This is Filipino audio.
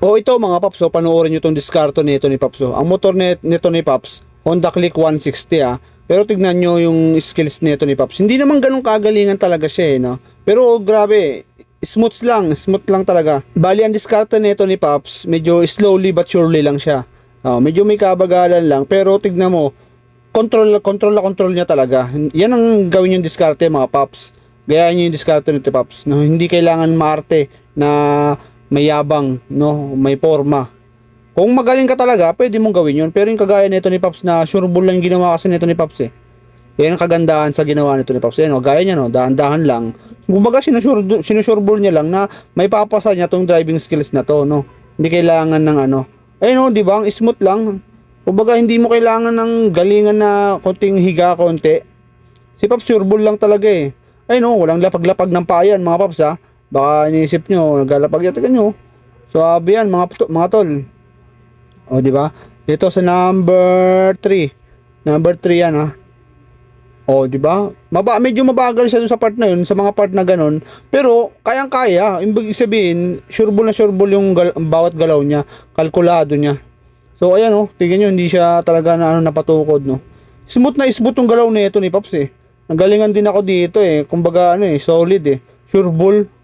O ito mga paps, panoorin nyo itong diskarto nito ni Paps. Ang motor nito ni Paps, Honda Click 160 Pero tignan nyo yung skills nito ni Paps. Hindi naman ganun kagalingan talaga siya no? Pero grabe, smooth lang talaga. Bali ang diskarte nito ni Paps, medyo slowly but surely lang siya. Medyo may kabagalan lang, pero tignan mo, control niya talaga. Yan ang gawin yung diskarte mga Paps. Gayahin nyo yung diskarte nito Paps. No? Hindi kailangan maarte na may yabang, no? May forma. Kung magaling ka talaga, pwede mong gawin yun. Pero yung kagaya nito ni Paps na sureball lang yung ginawa kasi nito ni Paps Yan ang kagandahan sa ginawa nito ni Paps. Yan gaya niya no, dahan-dahan lang. Kumbaga sinusureball niya lang na may papasa niya tong driving skills na to, no. Hindi kailangan ng ano. No, 'di ba? Ang smooth lang. Kumbaga hindi mo kailangan ng galingan na konting higa konti. Si Paps sureball lang talaga no, walang lapag-lapag ng payan mga Paps Baka iniisip nyo, naglalapag yata nyo. Sabi yan mga tol. O di ba? Dito sa number 3. Number 3 yan O di ba? Medyo mabagal siya dun sa part na yun, sa mga part na ganun. Pero kayang-kaya, ibig sabihin, sureball na sureball yung bawat galaw niya, kalkulado niya. So ayan tingnan nyo, hindi siya talaga na napatukod Smooth na smooth yung galaw nito ni Paps Nagalingan din ako dito kumbaga solid sureball.